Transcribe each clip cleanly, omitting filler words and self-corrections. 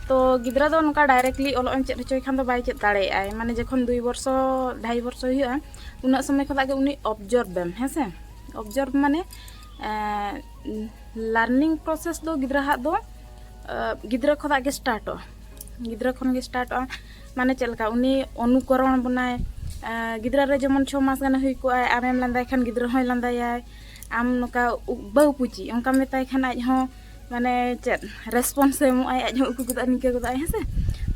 तो गिद्रा दो नोका डायरेक्टली ओलो एम चेद होचोय खान दो बाय चेद दाड़े आय माने जखन 2 वर्ष 2.5 वर्ष हुआ उना समय खदा गे उनी ऑब्जर्व बेम हेसे ऑब्जर्व माने लर्निंग प्रोसेस दो गिद्रा हा दो गिद्रा खदा गे स्टार्ट गिद्रा खन गे स्टार्ट माने चलका उनी अनुकरण बनाय गिद्रा रे जेमन 6 मास गाना हुई को आय आमेम लांदाय खान गिद्रा होय लांदाय आम नोका बहु पुची उनका मेताय खान आज हो माने चेद रेस्पॉन्स एमो आय आज हो उकु निके को आय हेसे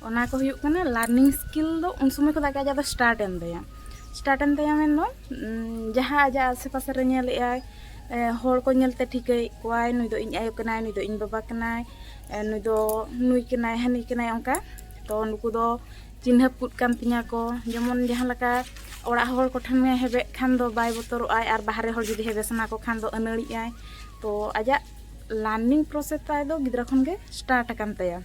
ओना को हुई कना लर्निंग स्किल दो उन समय को दागा जा स्टार्ट एन दया मेन दो जहां आजा आसे पासे रे नेल आय होर को नेलते ठिकay कोय नुई दो इन आयो कनाय नुई दो इन बाबा कनाय नुई दो नुई कनाय हनी कनाय ओंका तो नुकु दो चिन्ह पुट कान तिया को जेमन जहां लका ओड़ा होर को ठन में हेबे खान दो बाय बतरो आय आर बाहरे होर जुदी हेबे सना को खान दो अनड़ी आय तो आजा लर्निंग प्रोसेस ताय दो गिद्रा खन गे स्टार्ट अकन तया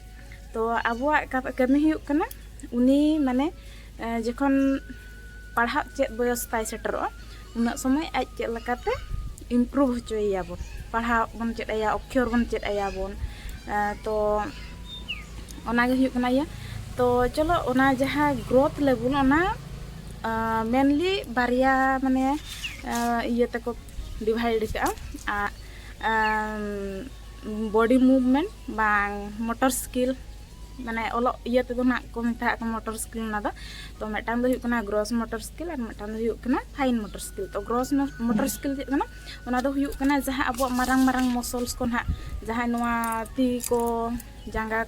तो अबुआ कमी हुई कना उनी माने जखन पढ़ा चेद बयस ताय सेटरो उना समय आज चेद लकाते इम्प्रूव होचोया बोन पढ़ा बन चेद आया अक्षर बन चेद आया बोन तो ओना गे हुई कना या तो चलो ओना जहां ग्रोथ लेवल ओना मेनली बारिया माने ये तक डिवाइड का बॉडी मूवमेंट बांग मोटर स्किल माने ओलो ये ते दो ना को मेता को मोटर स्किल ना तो मेटांग दो हुकना ग्रॉस मोटर स्किल और मेटांग दो हुकना फाइन मोटर स्किल तो ग्रॉस मोटर स्किल जेकना ओना दो हुकना जहां अब मारंग मारंग मसल्स को ना जहां नोआ ती को जांगा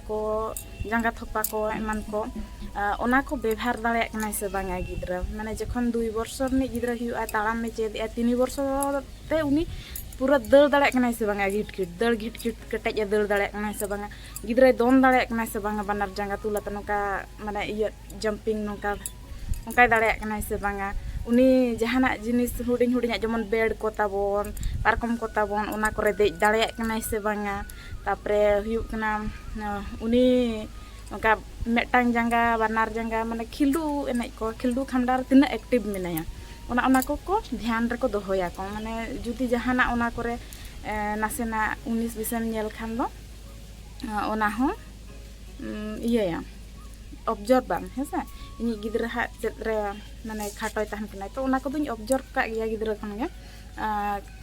थोपा को एमान को ओना को व्यवहार दाड़े कना से बांगा गिद्रा माने जखन 2 वर्ष रे गिद्रा हुआ ताड़ाम में चेद 3 वर्ष ते उनी पूरा दड़ दाड़े कना से बांगा घिट घिट कटेज दड़ दाड़े कना से बांगा गिद्रा दोन दाड़े कना से बांगा बानर जांगा तुला तनका माने ये जंपिंग नोका ओंका दाड़े कना से बांगा उनी जहाना जिनिस हुडिंग हुडिंग जेमन बेड को ताबोन पारकम को ताबोन ओना करे दे दाड़े कना से बांगा तापरे हुयु कना उनी ओंका मेटांग जांगा बानर जांगा माने खिल्डू एनै को खिल्डू खामडार तिना एक्टिव मिनाया ओना को ध्यान रको दोहया को माने जुदी जहाना ओना करे नासेना 19-20 नेल खान दो ओना हो इया ऑब्जर्व बाम हेसा इनी गिद्रा हा चेत्रे माने खाटोय तहन कना तो ओना को दुñ ऑब्जर्व का गया गिद्रा खन गे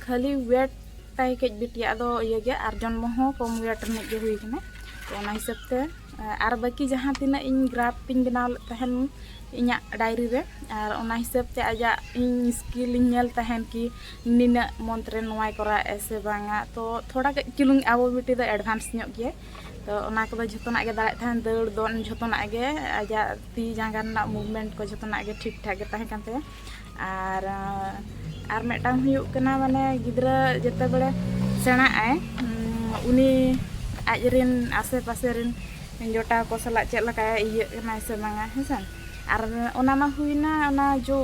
खाली वेट ताई के बिटिया दो इया गे आर जन्म हो कम वेट ने गे हुई कना तो ओना हिसाब ते आर बाकी जहां तिना इन ग्राफ पिन बनाव तहन इnya डायरी रे और ओना हिसाब ते आजा इन स्किल नेल तहन की निना मंत्रे नोय करा ऐसे बांगा तो थोड़ा के चुलुंग आबो बिटी द एडवांस न्यो गे तो ओना को जतना गे दाड़े तहन दौड़ दोन जतना गे आजा ती जांगा ना मूवमेंट को जतना गे ठीक ठाक गे तहन कानते आर मेटांग हुयु कना माने गिद्रा जते बड़े सेना आय उनी आजरिन आसे पासे रिन जोटा को सला चेद लका इये कना से बांगा हेसा और ओना मा हुईना ओना जो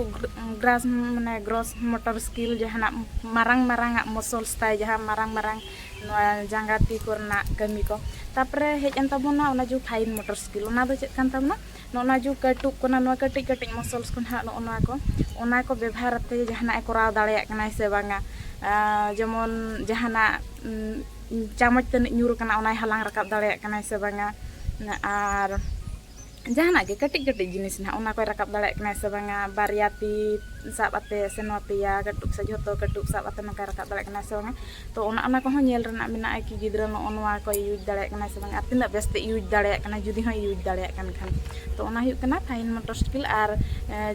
ग्रास माने ग्रॉस मोटर स्किल जहाना मारंग मारंग मसल्स ताय जहां मारंग मारंग नोआ जांगा ती करना कमी को तापरे हेज एन ताबोना ओना जो फाइन मोटर स्किल ओना दो चेद कान ताबना नोना जो कटुक कोना नोआ कटिक कटिक मसल्स कोन हा ओना को व्यवहार ते जहाना ए कराव दाड़े कना से बांगा जेमन जहाना चामच तन न्यूर कना ओना हलांग रकाब दाड़े कना से बांगा और जहाना के कटिक कटिक जिनिस ना ओना को रकाब दाड़े कना से बांगा बारियाती साब आते से नोपिया कटुक से जतो कटुक साब आते नका रकाब दाड़े कना से बांगा तो ओना को नेल रना मिना कि गिद्रा नोआ को यूज दाड़े कना से बांगा तिना बेस्ते यूज दाड़े कना जुदी हो यूज दाड़े कन खान तो ओना हुई कना फाइन मोटर स्किल और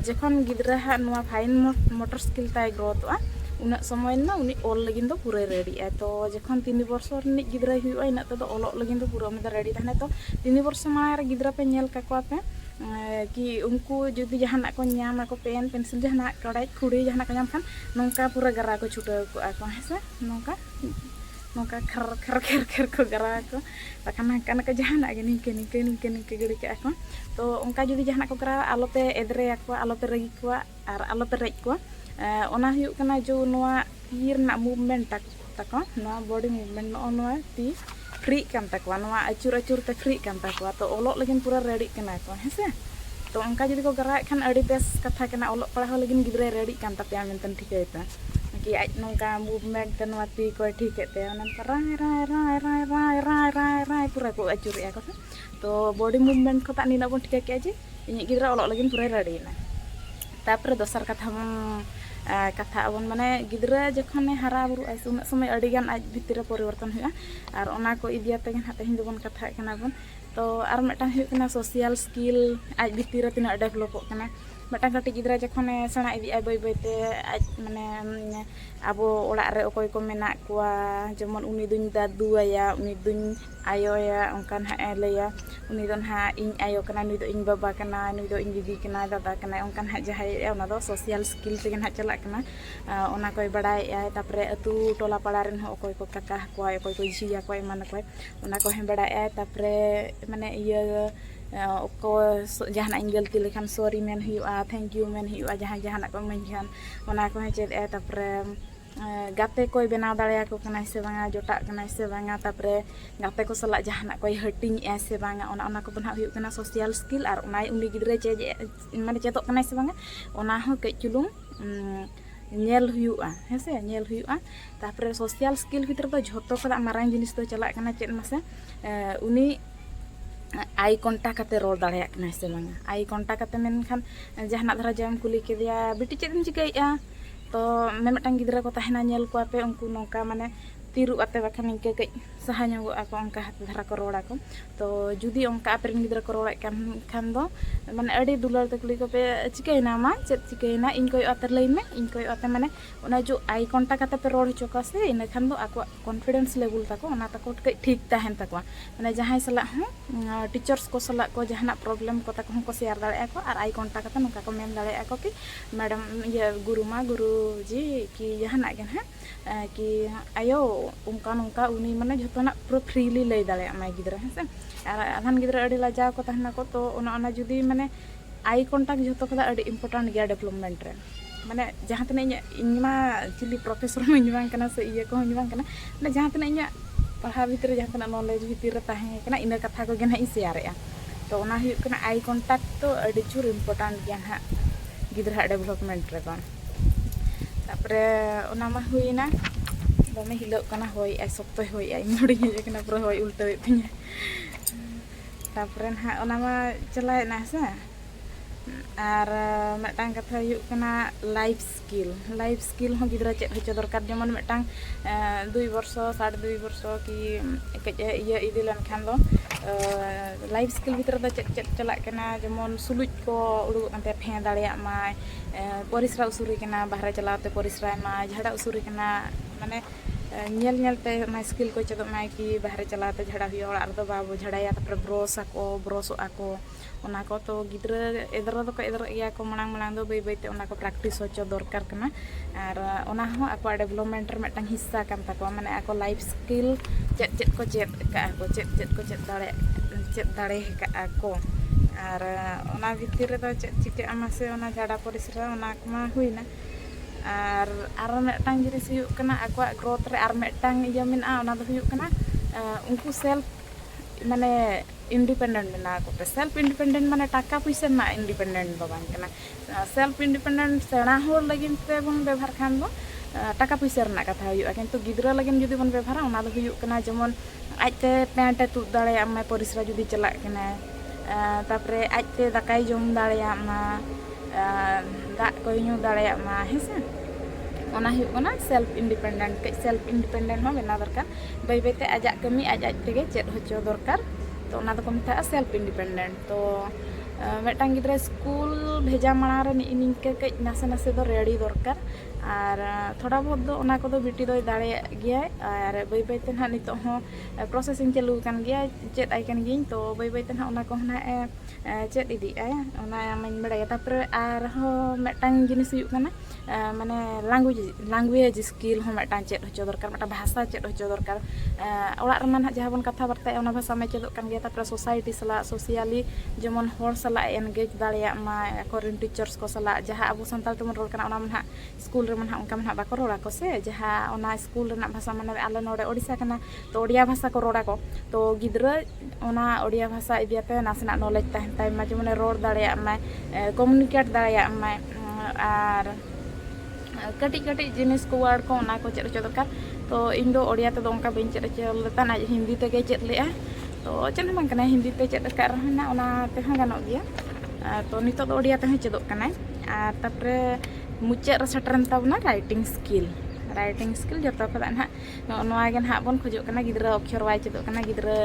जखन गिद्रा हा नोआ फाइन मोटर स्किल ताय ग्रोथआ उना समय ना उनी ऑल लगिन दो पूरे रेडी है तो जखन 3 वर्ष रे गिद्रा हुआ इना तो ऑल लगिन दो पूरा में रेडी तहने तो 3 वर्ष मार गिद्रा पे नेल का पे कि उनको जुदी जहाना को न्याम को पेन पेंसिल जहाना कड़ाई खुड़ी जहाना को न्याम खान नोंका पूरा गरा को छुटा को हेसे नोंका खर खर खर खर को गरा को तखन कन के जहाना गे निके गड़ी के को तो उनका जुदी जहाना को करा आलोपे एदरे को आलोपे रगी को और आलोपे रेज को ओना हुई कना जो नोआ तीर ना मूवमेंट तको नोआ बॉडी मूवमेंट नोआ ती फ्री कान तको नोआ अचुर ते फ्री कान तको तो ओलो लगिन पूरा रेडी कना को हेसे तो उनका जुदी को गरा खान अड़ी बेस कथा कना ओलो पढ़ा लगिन गिद्रा रेडी कान तपया मेनतन ठिकैता कि आज नौका मूवमेंट ते नवा ती को ठीक ते ओना राय राय राय राय राय राय राय राय पूरा को अचुरे को तो बॉडी मूवमेंट को तानी ना बन ठीक के जे इन गिद्रा ओलो लगिन पूरा रेडी ना तापर दोसर कथा कथा अबन माने गिद्रा जखने हारा बुरु आइ उन समय अडी गान आज भितर परिवर्तन हुआ और ओना को इदियाते गन हाते हिंद बन कथा कना बन तो आर मेटा हुआ कना सोशल स्किल आज भितर तिना डेवलप कना मेटा कटी गिद्रा जखने सेना इदी आइ बै बैते आज माने आबो ओड़ा रे ओकोय को मेना कुआ जेमन उनी दुन दादू आया उनी दुन आयो या ओंकान हा लेया उनी दोन हा इन आयो कना नुई दो इन बाबा कना नुई दो इन दीदी कना दादा कना ओंकान हा जहाय ओना दो सोशल स्किल से हा चला कना ओना कोय बड़ाय आय तापरे अतु टोला पाड़ा रेन हो ओकोय को काका को ओकोय को झिया को मान को ओना को हे बड़ाय आय तापरे माने इया को जहाना इन गलती लेखान सॉरी मेन हुआ थैंक यू मेन हुआ जहां जहाना को मन खान ओना को हे चेद ए तापरे गाते कोई बनाव दाड़िया को कना से बांगा जोटा कना से बांगा तापरे गाते को सला जहाना कोई हटिंग ए से बांगा ओना को बना हुई कना सोशल स्किल और ओना उनी गिद्रे चे माने चेतो कना से बांगा ओना हो के चुलुंग नेल हुआ हेसे नेल हुआ तापरे सोशल स्किल भीतर तो झोतो खदा मारांग जिनिस तो चला कना चेत मासे उनी आई कांटेक्ट कते रोल दाड़िया कना से बांगा आई कांटेक्ट कते मेनखान जहाना धरा जम कुली के दिया बेटी चेत चिकैया तो मेमटang गिद्रा को ताहना नेल को पे उनको नौका माने तिरु आते बाखान इनके कई सहायं को अंका हाथ धरा को रोड़ा को तो जुदी अंका आपरेन गिद्रा को रोड़ा खान दो माने अड़ी दुलार तकली को पे चिकैना मा चेत चिकैना इन कोई आते लई में इन कोई आते माने ओना जो आई कांटेक्ट आते पे रोड़ चोका से इन खान दो आको कॉन्फिडेंस लेवल ताको ओना ताको कई ठीक ताहन ताको माने जहां सला हो टीचर्स को सला को जहाना प्रॉब्लम को ताको को शेयर दाड़े को और आई कांटेक्ट आते नका को मेन दाड़े को कि मैडम ये गुरु जी कि जहाना गन है कि आयो उनका उनी माने जोतना पूरा फ्रीली लई दाड़े माय गिद्रा है से आधान गिद्रा अड़ी लाजा को तहना को तो ओना जुदी माने आई कांटेक्ट जोतो कदा अड़ी इंपोर्टेंट गया डेवलपमेंट रे माने जहां तने इनमा चिली प्रोफेसर में बांग कना से ये को बांग कना माने जहां तने इnya पढ़ा भीतर जहां तने नॉलेज भीतर ताहे कना इन कथा को गन है शेयर या तो ओना हुई कना आई कांटेक्ट तो अड़ी चुर इंपोर्टेंट गया हा गिद्रा डेवलपमेंट रे कोन तापरे ओना मा हुईना दमे हिलो कना होय आई सप्तो होय आई मुड़ी हे कना पूरा होय उल्टा तिया तापरे हा ओना मा चलाय ना से और मेटांग कथा हुई कना लाइफ स्किल हो गिद्रा चेत होचो दरकार जेमन मेटांग 2 वर्ष 2.5 वर्ष कि कज ये इदी लन खान दो लाइफ स्किल भीतर द चेत चला कना जेमन सुलुज को उडुग अंते फे दाड़िया मा परिसरा उसुरी कना बाहरे चलाते परिसरा मा झाड़ा उसुरी कना माने नेल नेलते मा स्किल को चेदो मा कि बाहरे चलाते झाड़ा हुई ओड़ा रदो बाबो झाड़ाया तापर ब्रश आको ओना को तो गिद्रा एदरो दो को एदरो या को मनांग दो बै बैते ओना को प्रैक्टिस होचो दरकार कना और ओना हो आको डेवलपमेंट रे मेटांग हिस्सा कान ताको माने आको लाइफ स्किल चेत को चेत का को चेत को चेत दाड़े का को और ओना भितर रे दो चेत चिके आमासे ओना झाड़ा परिसरा ओना मा हुईना और मेटांग जिनिस हुई कना आको ग्रोथ रे और मेटांग इया मेना ओना दो हुई कना उनको सेल्फ माने इंडिपेंडेंट बना को सेल्फ इंडिपेंडेंट माने टाका पैसा ना इंडिपेंडेंट दो बांग कना सेल्फ इंडिपेंडेंट सेना होर लगिन ते बन व्यवहार खान दो टाका पैसा रना कथा हुई किंतु गिद्रा लगिन जुदी बन व्यवहार ओना दो हुई कना जेमन आजते पैंट तु दाड़े आम परिसरा जुदी चला कना तापरे आजते दाकाय जम दाड़े आमा दा को न्यू दाड़े आमा हेसे ओना हुई कना सेल्फ इंडिपेंडेंट हो बेना दरकार बै बैते आजा कमी आज तेगे चेत होचो दरकार तो ओना दको मिथा सेल्फ इंडिपेंडेंट तो मेटांग गिद्रा स्कूल भेजा माना रे निके कई नासे नासे दो रेडी दरकार और थोड़ा बहुत दो ओना को दो बिटी दो दाड़े गया और बै बैते ना नितो हो प्रोसेसिंग चालू कान गया चेत आई कान गिन तो बै बैते ना ओना को ना चेत इदी आय ओना मन बड़ाय तापर और हो मेटांग जिनिस हुई कना माने लैंग्वेज स्किल हो मेटांग चेत होचो दरकार मेटा भाषा चेत होचो दरकार ओड़ा रे मान जहां बन कथा बर्ता ओना भाषा में चेदो कान गया तापर सोसाइटी सला सोशली जेमन होर सला एनगेज दाड़िया मा अकोरेन टीचर्स को सला जहां अब संताल तेमन रोड कना ओना मन स्कूल रे मन उनका मन बाको रोड़ा को से जहां ओना स्कूल रेना भाषा माने आले नोडे ओडिसा कना तो ओडिया भाषा को रोड़ा को तो गिद्रा ओना ओडिया भाषा इदियाते नासना नॉलेज ताहन ताई माजे माने रोड दाड़िया मा कम्युनिकेट दाड़िया मा और कटी कटी जिनिस को वार्ड को ना को चेद होचो दरकार तो इन दो ओडिया ते दो उनका बइन चेद होचो लेता आज हिंदी ते चेद लेआ तो चेद बांग कना हिंदी ते चेद कर रहना ओना ते हं गानोग गया तो नितो दो ओडिया ते हं चेदोग कना आर तापरे मुचाद रे सेटरन ताबना राइटिंग स्किल जो तो ना नोगे ना बन खोजो कना गिद्रा अक्षर बाय चेदोग कना गिद्रा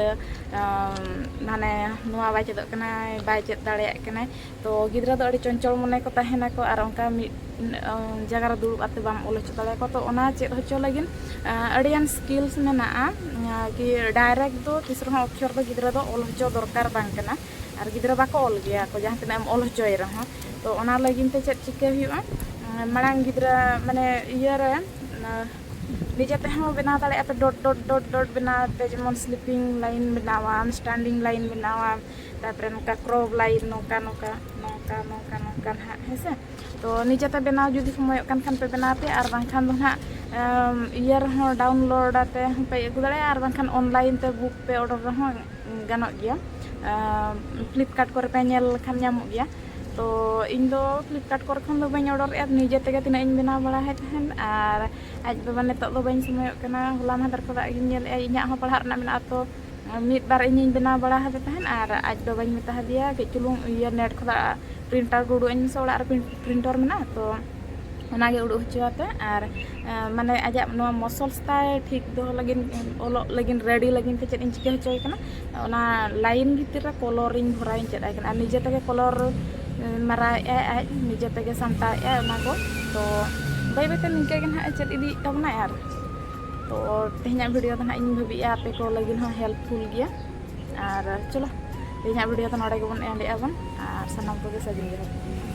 माने नोआ बाय चेदोग कना बाय चेद दाड़ेयाग कना तो गिद्रा दो अड़ी चंचल मने को तहेना को आर उनका जगह रे दुड़ुब आते बाम ओल होचो दाड़े को तो ओना चेद होचो लगिन अड़ियान स्किल्स मेना कि डायरेक्ट दो तीसरा अक्षर दो गिद्रा दो ओल होचो दरकार बांग कना आर गिद्रा बाको ओल गया को जहां तना ओल होचोय रहा तो ओना लगिन ते चेद चिके हुआ मांग गिद्रा माने इया रे निजे ते हम बना दाड़े पे डॉट डॉट डॉट डॉट बनाते जेमन स्लीपिंग लाइन बनावा स्टैंडिंग लाइन बनावा तापरे नोका क्रॉप लाइन नोका नोका नोका नोका नोका हेसे तो निजे ते बनाव जुदी समय कान खान पे बना पे आर बां खान दो ना इयर हो डाउनलोड आते पे अगु दाड़े आर बां खान ऑनलाइन ते बुक पे ऑर्डर रहो गानो गया फ्लिपकार्ट करे पे नेल खान नामो गया तो इन दो फ्लिपकार्ट करे खन दो बाñ ऑर्डर ए निजे तेगे तना इन बना बड़ा है तहन आर आज दो माने तो बाñ समय कना होला मादर खदा इन नेल ए इना हो पढ़ा रना मेना तो मिद बार इन बना बड़ा है तहन आर आज दो बाñ मेता दिया के चुलुंग ये नेट खदा प्रिंटर गुडु इन सोड़ा आर प्रिंटर मेना तो ओनागे उडु होचोते आर माने आजा नो मसल्स ताय ठीक दो लगिन ओलो लगिन रेडी लगिन ते चेद इन चिके होचोय कना ओना लाइन भीतर रे कलरिंग भराइन चेद आय कना निजे तेगे कलर मारा आज निजे तेगे सामटा ओना को तो बाय बाय ते निके गन हा चेद इदी तबना यार तो तेहना वीडियो तो ना इन भाबी आपे को लगिन हो हेल्पफुल गया आर चलो तेहना वीडियो तो नोडे गबन एंड आबन आर सनम को साजिन गया।